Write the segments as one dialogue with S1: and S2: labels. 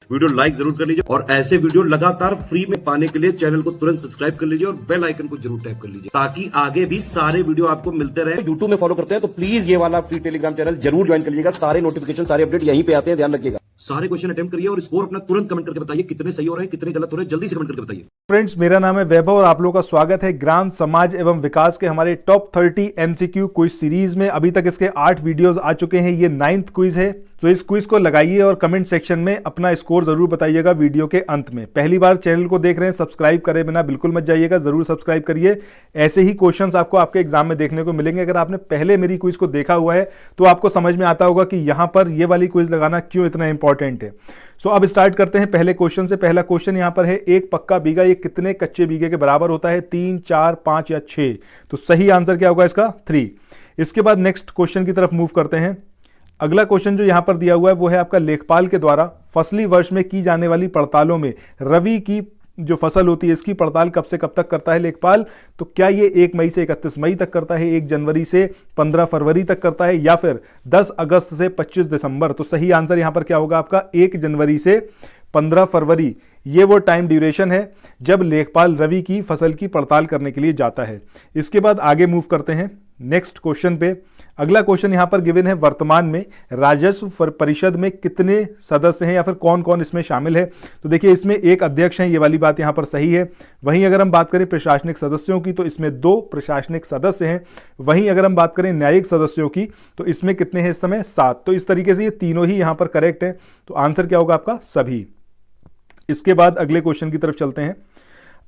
S1: Video like जरूर कर लीजिए और ऐसे वीडियो लगातार फ्री में पाने के लिए चैनल को तुरंत सब्सक्राइब कर लीजिए और बेल आइकन को जरूर टैप कर लीजिए ताकि आगे भी सारे वीडियो आपको मिलते रहे। यूट्यूब में फॉलो करते हैं तो प्लीज ये वाला फ्री टेलीग्राम चैनल जरूर ज्वाइन कर लीजिएगा। सारे नोटिफिकेशन सारे अपडेट यहीं पे आते हैं, ध्यान रखिएगा। सारे क्वेश्चन अटेम्प्ट करिए और स्कोर अपना तुरंत कमेंट करके बताइए कितने सही हो रहे हैं कितने गलत हो रहे हैं, जल्दी से कमेंट करके बताइए।
S2: फ्रेंड्स, मेरा नाम है वैभव और आप लोगों का स्वागत है ग्राम समाज एवं विकास के हमारे टॉप 30 एमसीक्यू क्विज सीरीज में। अभी तक इसके 8 वीडियोस आ चुके हैं, ये 9th क्विज है। तो इस क्विज को लगाइए और कमेंट सेक्शन में अपना स्कोर जरूर बताइएगा वीडियो के अंत में। पहली बार चैनल को देख रहे हैं, सब्सक्राइब करे बिना बिल्कुल मत जाइएगा, जरूर सब्सक्राइब करिए। ऐसे ही क्वेश्चंस आपको आपके एग्जाम में देखने को मिलेंगे। अगर आपने पहले मेरी क्विज को देखा हुआ है तो आपको समझ में आता होगा कि यहां पर ये वाली क्विज लगाना क्यों इतना इंपॉर्टेंट है। सो अब स्टार्ट करते हैं पहले क्वेश्चन से। पहला क्वेश्चन यहां पर है, एक पक्का बीघा ये कितने कच्चे बीघे के बराबर होता है? 3, 4, 5 या 6? तो सही आंसर क्या होगा इसका? 3। इसके बाद नेक्स्ट क्वेश्चन की तरफ मूव करते हैं। अगला क्वेश्चन जो यहां पर दिया हुआ है वो है आपका, लेखपाल के द्वारा फसली वर्ष में की जाने वाली पड़तालों में रवि की जो फसल होती है इसकी पड़ताल कब से कब तक करता है लेखपाल? तो क्या ये 1 मई से 31 मई तक करता है, 1 जनवरी से 15 फरवरी तक करता है, या फिर 10 अगस्त से 25 दिसंबर? तो सही आंसर यहां पर क्या होगा आपका? 1 जनवरी से 15 फरवरी। ये वो टाइम ड्यूरेशन है जब लेखपाल रवि की फसल की पड़ताल करने के लिए जाता है। इसके बाद आगे मूव करते हैं नेक्स्ट क्वेश्चन पे। अगला क्वेश्चन यहां पर गिवन है, वर्तमान में राजस्व परिषद में कितने सदस्य हैं या फिर कौन कौन इसमें शामिल है? तो देखिए इसमें एक अध्यक्ष हैं, ये वाली बात यहां पर सही है। वहीं अगर हम बात करें प्रशासनिक सदस्यों की तो इसमें 2 प्रशासनिक सदस्य हैं। वहीं अगर हम बात करें न्यायिक सदस्यों की तो इसमें कितने हैं इस समय? 7। तो इस तरीके से ये तीनों ही यहां पर करेक्ट है। तो आंसर क्या होगा आपका? सभी। इसके बाद अगले क्वेश्चन की तरफ चलते हैं।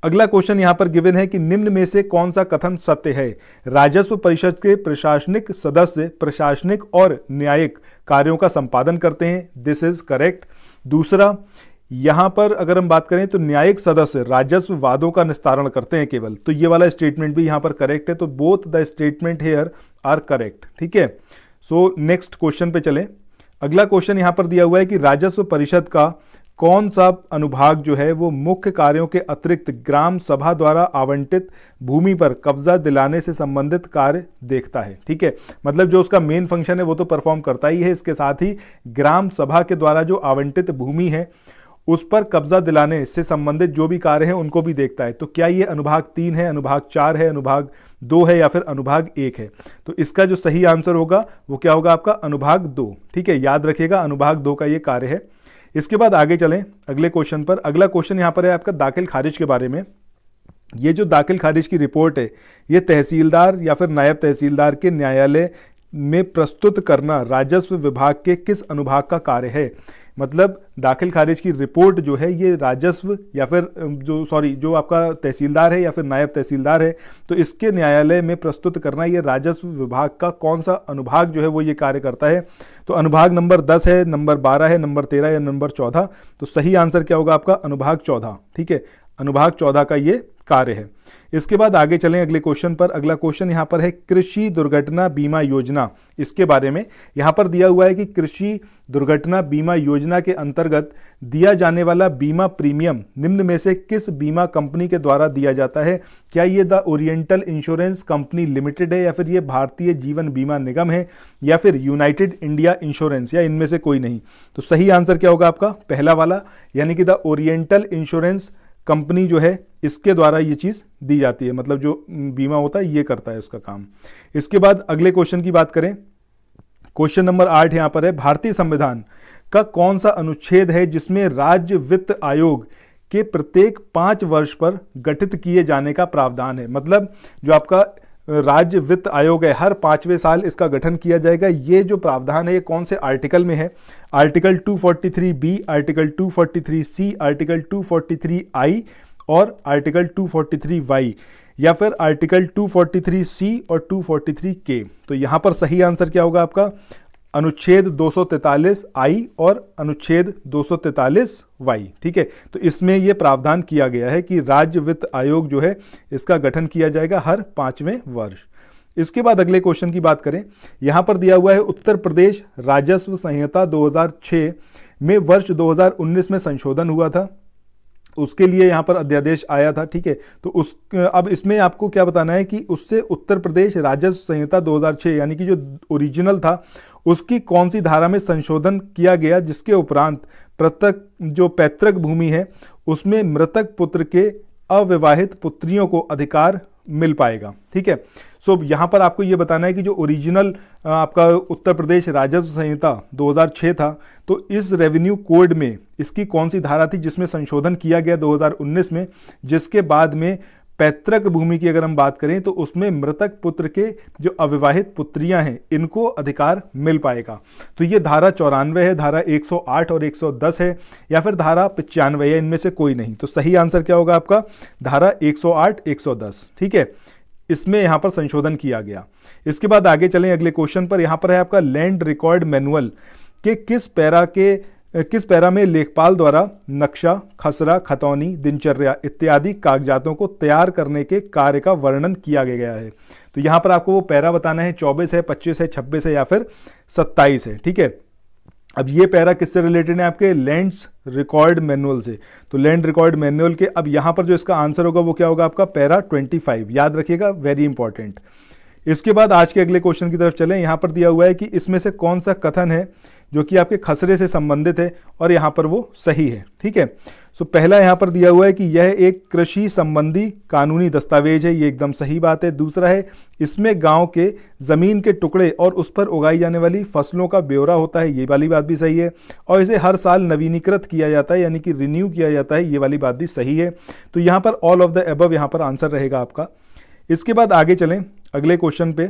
S2: अगला क्वेश्चन यहां पर गिवन है कि निम्न में से कौन सा कथन सत्य है? राजस्व परिषद के प्रशासनिक सदस्य प्रशासनिक और न्यायिक कार्यों का संपादन करते हैं। This is correct. दूसरा, यहां पर अगर हम बात करें तो न्यायिक सदस्य राजस्व वादों का निस्तारण करते हैं केवल। तो ये वाला स्टेटमेंट भी यहां पर करेक्ट है। तो both the statement here are correct. ठीक है। सो नेक्स्ट क्वेश्चन पे चलें। अगला क्वेश्चन यहां पर दिया हुआ है कि राजस्व परिषद का कौन सा अनुभाग जो है वो मुख्य कार्यों के अतिरिक्त ग्राम सभा द्वारा आवंटित भूमि पर कब्जा दिलाने से संबंधित कार्य देखता है? ठीक है, मतलब जो उसका मेन फंक्शन है वो तो परफॉर्म करता ही है, इसके साथ ही ग्राम सभा के द्वारा जो आवंटित भूमि है उस पर कब्जा दिलाने से संबंधित जो भी कार्य हैं उनको भी देखता है। तो क्या ये अनुभाग 3 है, अनुभाग 4 है, अनुभाग 2 है या फिर अनुभाग 1 है? तो इसका जो सही आंसर होगा वो क्या होगा आपका? अनुभाग 2। ठीक है, याद रखिएगा अनुभाग 2 का ये कार्य है। इसके बाद आगे चलें अगले क्वेश्चन पर। अगला क्वेश्चन यहां पर है आपका दाखिल खारिज के बारे में। ये जो दाखिल खारिज की रिपोर्ट है ये तहसीलदार या फिर नायब तहसीलदार के न्यायालय में प्रस्तुत करना राजस्व विभाग के किस अनुभाग का कार्य है? मतलब दाखिल खारिज की रिपोर्ट जो है ये राजस्व या फिर जो आपका तहसीलदार है या फिर नायब तहसीलदार है तो इसके न्यायालय में प्रस्तुत करना ये राजस्व विभाग का कौन सा अनुभाग जो है वो ये कार्य करता है? तो अनुभाग नंबर 10 है, नंबर 12 है, नंबर 13 या नंबर 14? तो सही आंसर क्या होगा आपका? अनुभाग 14। ठीक है, अनुभाग 14 का ये कार्य है। इसके बाद आगे चलें अगले क्वेश्चन पर। अगला क्वेश्चन यहां पर है कृषि दुर्घटना बीमा योजना। इसके बारे में यहां पर दिया हुआ है कि कृषि दुर्घटना बीमा योजना के अंतर्गत दिया जाने वाला बीमा प्रीमियम निम्न में से किस बीमा कंपनी के द्वारा दिया जाता है? क्या ये the oriental insurance company limited है या फिर ये भारतीय जीवन बीमा निगम है या फिर यूनाइटेड इंडिया इंश्योरेंस या इनमें से कोई नहीं? तो सही आंसर क्या होगा आपका? पहला वाला, यानी कि द ओरिएंटल इंश्योरेंस कंपनी जो है इसके द्वारा ये चीज़ दी जाती है, मतलब जो बीमा होता है ये करता है इसका काम। इसके बाद अगले क्वेश्चन की बात करें। क्वेश्चन नंबर 8 यहां पर है, भारतीय संविधान का कौन सा अनुच्छेद है जिसमें राज्य वित्त आयोग के प्रत्येक 5 वर्ष पर गठित किए जाने का प्रावधान है? मतलब जो आपका राज्य वित्त आयोग है हर 5वें साल इसका गठन किया जाएगा। ये जो प्रावधान है ये कौन से आर्टिकल में है? Article 243B, article 243C, article 243I और आर्टिकल 243Y या फिर आर्टिकल 243C और 243K? तो यहां पर सही आंसर क्या होगा आपका? अनुच्छेद 243I और अनुच्छेद 243Y। ठीक है, तो इसमें यह प्रावधान किया गया है कि राज्य वित्त आयोग जो है इसका गठन किया जाएगा हर 5वें वर्ष। इसके बाद अगले क्वेश्चन की बात करें। यहां पर दिया हुआ है उत्तर प्रदेश राजस्व संहिता 2006 में वर्ष 2019 में संशोधन हुआ था। उसके लिए यहाँ पर अध्यादेश आया था, ठीक है। तो उस अब इसमें आपको क्या बताना है कि उससे उत्तर प्रदेश राजस्व संहिता 2006 यानी कि जो ओरिजिनल था उसकी कौन सी धारा में संशोधन किया गया, जिसके उपरांत पृथक जो पैतृक भूमि है उसमें मृतक पुत्र के अविवाहित पुत्रियों को अधिकार मिल पाएगा, ठीक है। सो यहाँ पर आपको ये बताना है कि जो ओरिजिनल आपका उत्तर प्रदेश राजस्व संहिता 2006 था, तो इस रेवेन्यू कोड में इसकी कौन सी धारा थी जिसमें संशोधन किया गया 2019 में, जिसके बाद में पैतृक भूमि की अगर हम बात करें तो उसमें मृतक पुत्र के जो अविवाहित पुत्रियां हैं इनको अधिकार मिल पाएगा। तो ये धारा 94 है, धारा 108 और 110 है, या फिर धारा 95 है, इनमें से कोई नहीं। तो सही आंसर क्या होगा आपका? धारा 108 110, ठीक है। इसमें यहां पर संशोधन किया गया। इसके बाद आगे चलें अगले क्वेश्चन पर। यहां पर है आपका लैंड रिकॉर्ड मैनुअल के किस पैरा में लेखपाल द्वारा नक्शा, खसरा, खतौनी, दिनचर्या इत्यादि कागजातों को तैयार करने के कार्य का वर्णन किया गया है। तो यहां पर आपको वो पैरा बताना है, 24 है, 25 है, 26 है या फिर 27 है, ठीक है। अब ये पैरा किससे रिलेटेड है? आपके लैंड रिकॉर्ड मैनुअल से। तो लैंड रिकॉर्ड मैनुअल के अब यहां पर जो इसका आंसर होगा वो क्या होगा आपका? पैरा 25, याद रखिएगा, वेरी इंपॉर्टेंट। इसके बाद आज के अगले क्वेश्चन की तरफ चलें। यहां पर दिया हुआ है कि इसमें से कौन सा कथन है जो कि आपके खसरे से संबंधित है और यहां पर वो सही है, ठीक है। सो पहला यहां पर दिया हुआ है कि यह एक कृषि संबंधी कानूनी दस्तावेज है, ये एकदम सही बात है। दूसरा है इसमें गांव के जमीन के टुकड़े और उस पर उगाई जाने वाली फसलों का ब्यौरा होता है, ये वाली बात भी सही है। और इसे हर साल नवीनीकृत किया जाता है यानी कि रिन्यू किया जाता है, ये वाली बात भी सही है। तो यहां पर ऑल ऑफ द अबव यहां पर आंसर रहेगा आपका। इसके बाद आगे चलें अगले क्वेश्चन पे।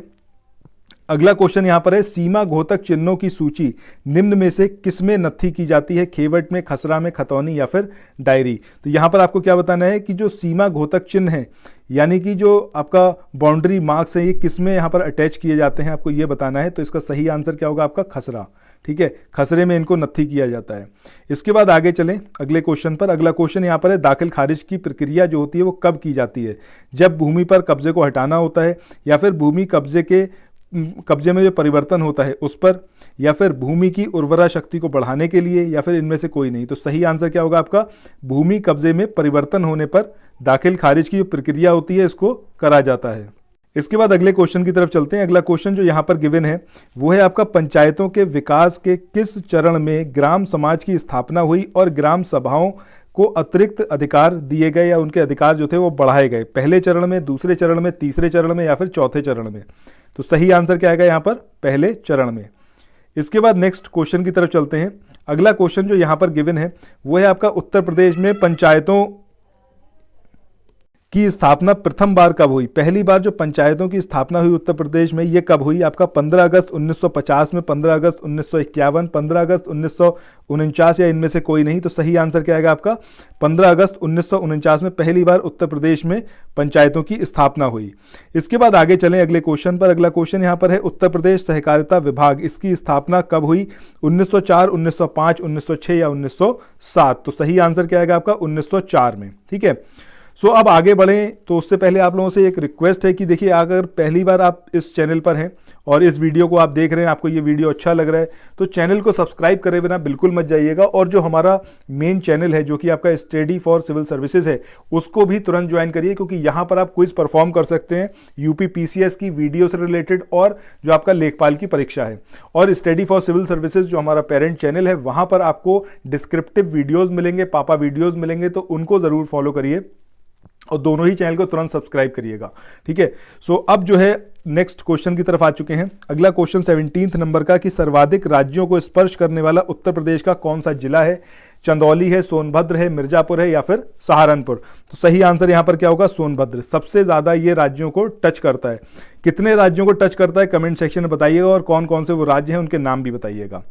S2: अगला क्वेश्चन यहां पर है सीमा घोतक चिन्हों की सूची निम्न में से किसमें नत्थी की जाती है? खेवट में, खसरा में, खतौनी या फिर डायरी। तो यहां पर आपको क्या बताना है कि जो सीमा घोतक चिन्ह है यानी कि जो आपका बाउंड्री मार्क्स है ये किसमें यहां पर अटैच किए जाते हैं, आपको ये बताना है। तो इसका सही आंसर क्या होगा आपका? खसरा, ठीक है। खसरे में इनको नत्थी किया जाता है। इसके बाद आगे चलें अगले क्वेश्चन पर। अगला क्वेश्चन यहाँ पर है दाखिल खारिज की प्रक्रिया जो होती है वो कब की जाती है? जब भूमि पर कब्जे को हटाना होता है, या फिर भूमि कब्जे में जो परिवर्तन होता है उस पर, या फिर भूमि की उर्वरा शक्ति को बढ़ाने के लिए, या फिर इनमें से कोई नहीं। तो सही आंसर क्या होगा आपका? भूमि कब्जे में परिवर्तन होने पर दाखिल खारिज की जो प्रक्रिया होती है इसको करा जाता है। इसके बाद अगले क्वेश्चन की तरफ चलते हैं। अगला क्वेश्चन जो यहाँ पर गिवन है वो है आपका पंचायतों के विकास के किस चरण में ग्राम समाज की स्थापना हुई और ग्राम सभाओं को अतिरिक्त अधिकार दिए गए या उनके अधिकार जो थे वो बढ़ाए गए? पहले चरण में, दूसरे चरण में, तीसरे चरण में या फिर चौथे चरण में? तो सही आंसर क्या आएगा यहाँ पर? पहले चरण में। इसके बाद नेक्स्ट क्वेश्चन की तरफ चलते हैं। अगला क्वेश्चन जो यहाँ पर गिवन है वो है आपका उत्तर प्रदेश में पंचायतों की स्थापना प्रथम बार कब हुई? पहली बार जो पंचायतों की स्थापना हुई उत्तर प्रदेश में ये कब हुई? आपका 15 अगस्त 1950 में, 15 अगस्त 1951, 15 अगस्त 1949 या इनमें से कोई नहीं। तो सही आंसर क्या आएगा आपका? 15 अगस्त 1949 में पहली बार उत्तर प्रदेश में पंचायतों की स्थापना हुई। इसके बाद आगे चलें अगले क्वेश्चन पर। अगला क्वेश्चन यहाँ पर है उत्तर प्रदेश सहकारिता विभाग, इसकी स्थापना कब हुई? 1904, 1905, 1906 या 1907? तो सही आंसर क्या आएगा आपका? 1904 में, ठीक है। सो अब आगे बढ़ें तो उससे पहले आप लोगों से एक रिक्वेस्ट है कि देखिए अगर पहली बार आप इस चैनल पर हैं और इस वीडियो को आप देख रहे हैं, आपको ये वीडियो अच्छा लग रहा है, तो चैनल को सब्सक्राइब करे बिना बिल्कुल मत जाइएगा। और जो हमारा मेन चैनल है जो कि आपका स्टडी फॉर सिविल सर्विसेज है उसको भी तुरंत ज्वाइन करिए, क्योंकि यहाँ पर आप क्विज परफॉर्म कर सकते हैं यूपी पीसीएस की वीडियो से रिलेटेड और जो आपका लेखपाल की परीक्षा है। और स्टडी फॉर सिविल सर्विसेज जो हमारा पेरेंट चैनल है वहाँ पर आपको डिस्क्रिप्टिव वीडियोज़ मिलेंगे, पापा वीडियोज़ मिलेंगे, तो उनको ज़रूर फॉलो करिए और दोनों ही चैनल को तुरंत सब्सक्राइब करिएगा, ठीक है। सो अब जो है नेक्स्ट क्वेश्चन की तरफ आ चुके हैं। अगला क्वेश्चन 17 नंबर का कि सर्वाधिक राज्यों को स्पर्श करने वाला उत्तर प्रदेश का कौन सा जिला है? चंदौली है, सोनभद्र है, मिर्जापुर है या फिर सहारनपुर? तो सही आंसर यहां पर क्या होगा? सोनभद्र सबसे ज्यादा ये राज्यों को टच करता है। कितने राज्यों को टच करता है कमेंट सेक्शन में बताइएगा, और कौन कौन से वो राज्य हैं उनके नाम भी बताइएगा।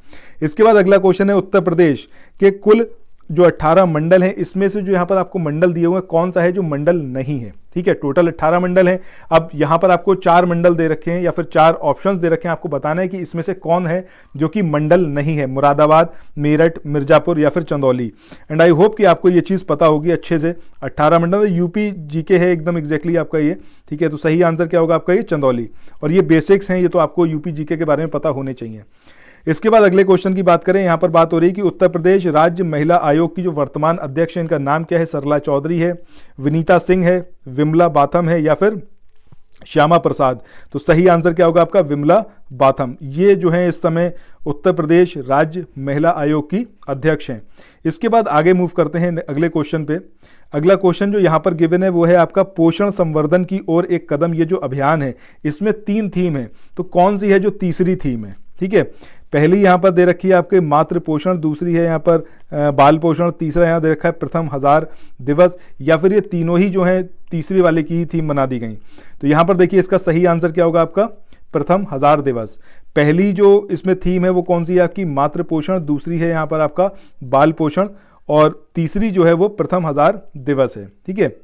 S2: इसके बाद अगला क्वेश्चन है उत्तर प्रदेश के कुल जो 18 मंडल हैं इसमें से जो यहाँ पर आपको मंडल दिए हुए हैं कौन सा है जो मंडल नहीं है? ठीक है, टोटल 18 मंडल हैं। अब यहाँ पर आपको 4 मंडल दे रखे हैं या फिर 4 ऑप्शंस दे रखे हैं, आपको बताना है कि इसमें से कौन है जो कि मंडल नहीं है। मुरादाबाद, मेरठ, मिर्जापुर या फिर चंदौली। एंड आई होप कि आपको ये चीज़ पता होगी अच्छे से। 18 मंडल यूपी जीके है एकदम एग्जैक्टली आपका ये, ठीक है। तो सही आंसर क्या होगा आपका? ये चंदौली। और ये बेसिक्स हैं, ये तो आपको यूपी जीके के बारे में पता होने चाहिए। इसके बाद अगले क्वेश्चन की बात करें, यहां पर बात हो रही है कि उत्तर प्रदेश राज्य महिला आयोग की जो वर्तमान अध्यक्ष है, इनका नाम क्या है? सरला चौधरी है, विनीता सिंह है, विमला बाथम है या फिर श्यामा प्रसाद। तो सही आंसर क्या होगा आपका? विमला बाथम। ये जो है इस समय उत्तर प्रदेश राज्य महिला आयोग की अध्यक्ष हैं। इसके बाद आगे मूव करते हैं अगले क्वेश्चन पे। अगला क्वेश्चन जो यहाँ पर गिवन है वो है आपका पोषण संवर्धन की ओर एक कदम। ये जो अभियान है इसमें 3 थीम है, तो कौन सी है जो तीसरी थीम है? ठीक है, पहली यहाँ पर दे रखी है आपके मातृ पोषण, दूसरी है यहाँ पर बाल पोषण, तीसरा यहाँ दे रखा है प्रथम 1000 दिवस, या फिर ये तीनों ही जो है तीसरी वाले की ही थीम बना दी गई। तो यहाँ पर देखिए इसका सही आंसर क्या होगा आपका? प्रथम 1000 दिवस। पहली जो इसमें थीम है वो कौन सी है आपकी? मातृ पोषण, दूसरी है यहाँ पर आपका बाल पोषण और तीसरी जो है वो प्रथम 1000 दिवस है। ठीक है,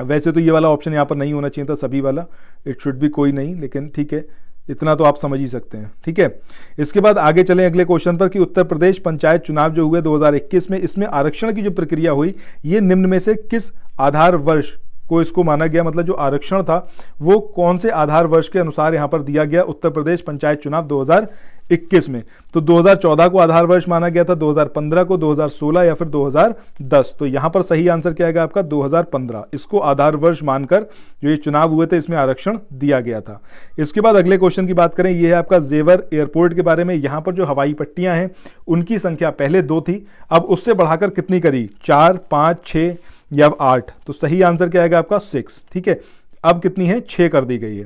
S2: वैसे तो ये वाला ऑप्शन यहाँ पर नहीं होना चाहिए था, सभी वाला, इट शुड भी कोई नहीं, लेकिन ठीक है, इतना तो आप समझ ही सकते हैं। ठीक है, इसके बाद आगे चलें अगले क्वेश्चन पर कि उत्तर प्रदेश पंचायत चुनाव जो हुए 2021 में, इसमें आरक्षण की जो प्रक्रिया हुई ये निम्न में से किस आधार वर्ष को इसको माना गया? मतलब जो आरक्षण था वो कौन से आधार वर्ष के अनुसार यहां पर दिया गया उत्तर प्रदेश पंचायत चुनाव 2021 में? तो 2014 को आधार वर्ष माना गया था, 2015 को, 2016 या फिर 2010। तो यहां पर सही आंसर क्या आएगा आपका? 2015। इसको आधार वर्ष मानकर जो ये चुनाव हुए थे इसमें आरक्षण दिया गया था। इसके बाद अगले क्वेश्चन की बात करें, यह है आपका जेवर एयरपोर्ट के बारे में। यहां पर जो हवाई पट्टियां हैं उनकी संख्या पहले 2 थी, अब उससे बढ़ाकर कितनी करी? 4, 5, 6 या 8? तो सही आंसर क्या आएगा आपका? 6। ठीक है, अब कितनी है? 6 कर दी गई है।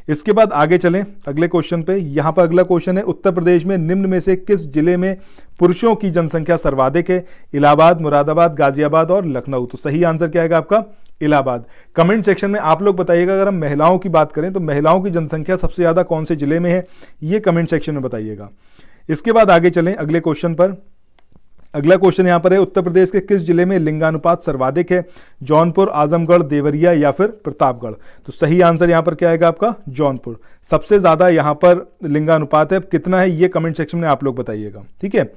S2: इसके बाद आगे चलें अगले क्वेश्चन पे। यहां पर अगला क्वेश्चन है, उत्तर प्रदेश में निम्न में से किस जिले में पुरुषों की जनसंख्या सर्वाधिक है? इलाहाबाद, मुरादाबाद, गाजियाबाद और लखनऊ। तो सही आंसर क्या आएगा आपका? इलाहाबाद। कमेंट सेक्शन में आप लोग बताइएगा, अगर हम महिलाओं की बात करें तो महिलाओं की जनसंख्या सबसे ज्यादा कौन से जिले में है, ये कमेंट सेक्शन में बताइएगा। इसके बाद आगे चलें अगले क्वेश्चन पर। अगला क्वेश्चन यहां पर है, उत्तर प्रदेश के किस जिले में लिंगानुपात सर्वाधिक है? जौनपुर, आजमगढ़, देवरिया या फिर प्रतापगढ़। तो सही आंसर यहां पर क्या आएगा आपका? जौनपुर। सबसे ज्यादा यहां पर लिंगानुपात है, कितना है ये कमेंट सेक्शन में आप लोग बताइएगा। ठीक है,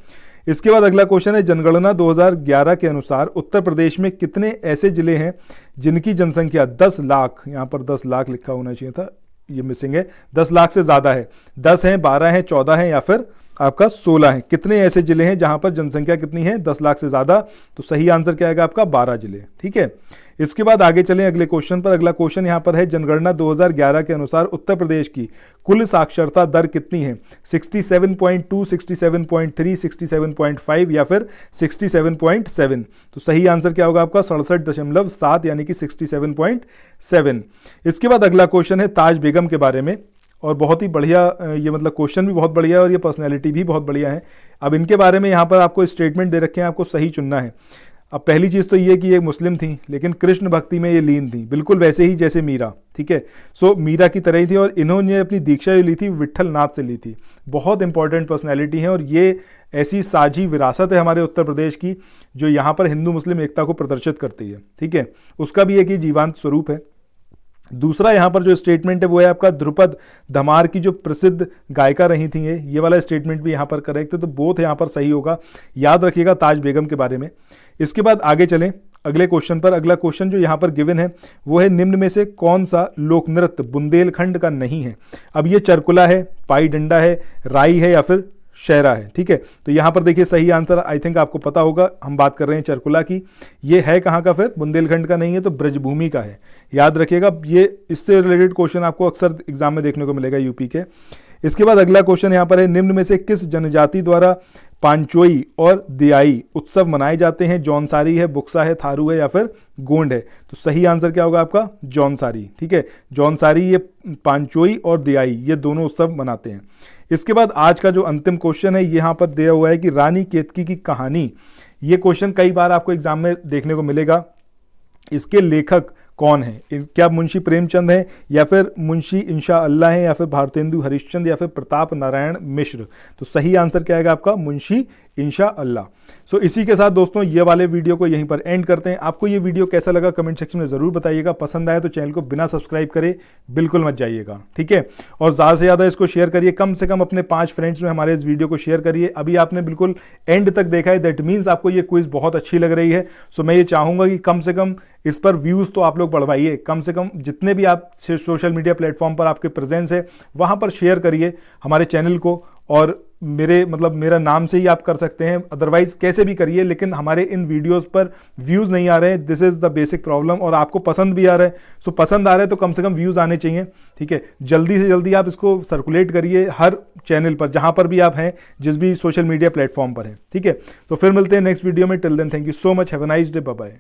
S2: इसके बाद अगला क्वेश्चन है, जनगणना 2011 के अनुसार उत्तर प्रदेश में कितने ऐसे जिले हैं जिनकी जनसंख्या 10 लाख, यहां पर 10 लाख लिखा होना चाहिए था, ये मिसिंग है, 10 लाख से ज्यादा है। 10 है, 12 है, 14 है या फिर आपका 16 है? कितने ऐसे जिले हैं जहां पर जनसंख्या कितनी है? 10 लाख से ज्यादा। तो सही आंसर क्या आएगा आपका? 12 जिले। ठीक है, इसके बाद आगे चलें अगले क्वेश्चन पर। अगला क्वेश्चन यहां पर है, जनगणना 2011 के अनुसार उत्तर प्रदेश की कुल साक्षरता दर कितनी है? 67.2, 67.3, 67.5 या फिर 67.7? तो सही आंसर क्या होगा आपका? 67.7 यानी कि 67.7। इसके बाद अगला क्वेश्चन है ताज बेगम के बारे में, और बहुत ही बढ़िया, ये मतलब क्वेश्चन भी बहुत बढ़िया है और ये पर्सनैलिटी भी बहुत बढ़िया है। अब इनके बारे में यहाँ पर आपको स्टेटमेंट दे रखे हैं, आपको सही चुनना है। अब पहली चीज़ तो ये कि ये मुस्लिम थी लेकिन कृष्ण भक्ति में ये लीन थी, बिल्कुल वैसे ही जैसे मीरा। ठीक है, सो मीरा की तरह ही थी, और इन्होंने अपनी दीक्षा जो ली थी विट्ठल नाथ से ली थी। बहुत इंपॉर्टेंट पर्सनैलिटी है और ये ऐसी साझी विरासत है हमारे उत्तर प्रदेश की जो यहाँ पर हिंदू मुस्लिम एकता को प्रदर्शित करती है। ठीक है, उसका भी एक ही जीवंत स्वरूप है। दूसरा यहाँ पर जो स्टेटमेंट है वो है आपका ध्रुपद धमार की जो प्रसिद्ध गायिका रही थी, ये वाला स्टेटमेंट भी यहाँ पर करेक्ट है, तो बोथ यहाँ पर सही होगा। याद रखिएगा ताज बेगम के बारे में। इसके बाद आगे चलें अगले क्वेश्चन पर। अगला क्वेश्चन जो यहाँ पर गिवन है वो है, निम्न में से कौन सा लोक नृत्य बुंदेलखंड का नहीं है? अब ये चरकुला है, पाई डंडा है, राई है या फिर शेरा है? ठीक है, तो यहाँ पर देखिए सही आंसर आई थिंक आपको पता होगा, हम बात कर रहे हैं चरकुला की। ये है कहाँ का? फिर बुंदेलखंड का नहीं है तो ब्रजभूमि का है। याद रखिएगा, ये इससे रिलेटेड क्वेश्चन आपको अक्सर एग्जाम में देखने को मिलेगा यूपी के। इसके बाद अगला क्वेश्चन यहाँ पर है, निम्न में से किस जनजाति द्वारा पांचोई और दियाई उत्सव मनाए जाते हैं? जौनसारी है, बुक्सा है, थारू है या फिर गोंड है? तो सही आंसर क्या होगा आपका? जौनसारी। ठीक है, जौनसारी, ये पांचोई और दियाई ये दोनों उत्सव मनाते हैं। इसके बाद आज का जो अंतिम क्वेश्चन है यहाँ पर दिया हुआ है कि रानी केतकी की कहानी, ये क्वेश्चन कई बार आपको एग्जाम में देखने को मिलेगा। इसके लेखक कौन है? क्या मुंशी प्रेमचंद है या फिर मुंशी इंशा अल्लाह है या फिर भारतेंदु हरिश्चंद्र या फिर प्रताप नारायण मिश्र? तो सही आंसर क्या आएगा आपका? मुंशी इंशा अल्लाह। सो इसी के साथ दोस्तों ये वाले वीडियो को यहीं पर एंड करते हैं। आपको ये वीडियो कैसा लगा कमेंट सेक्शन में जरूर बताइएगा। पसंद आए तो चैनल को बिना सब्सक्राइब करे बिल्कुल मत जाइएगा। ठीक है, और ज़्यादा से ज़्यादा इसको शेयर करिए, कम से कम अपने 5 फ्रेंड्स में हमारे इस वीडियो को शेयर करिए। अभी आपने बिल्कुल एंड तक देखा है, दैट मीन्स आपको ये क्विज बहुत अच्छी लग रही है। सो मैं ये चाहूँगा कि कम से कम इस पर व्यूज़ तो आप लोग बढ़वाइए, कम से कम जितने भी आप सोशल मीडिया प्लेटफॉर्म पर आपके प्रेजेंस है वहाँ पर शेयर करिए हमारे चैनल को, और मेरा नाम से ही आप कर सकते हैं, अदरवाइज कैसे भी करिए, लेकिन हमारे इन वीडियोस पर व्यूज़ नहीं आ रहे हैं। This is the basic problem. और आपको पसंद भी आ रहा है, सो पसंद आ रहा है तो कम से कम व्यूज़ आने चाहिए, ठीक है। जल्दी से जल्दी आप इसको सर्कुलेट करिए हर चैनल पर, जहां पर भी आप हैं, जिस भी सोशल मीडिया प्लेटफॉर्म पर हैं, ठीक है। तो फिर मिलते हैं नेक्स्ट वीडियो में। Till then thank you so much, have a nice day, bye bye.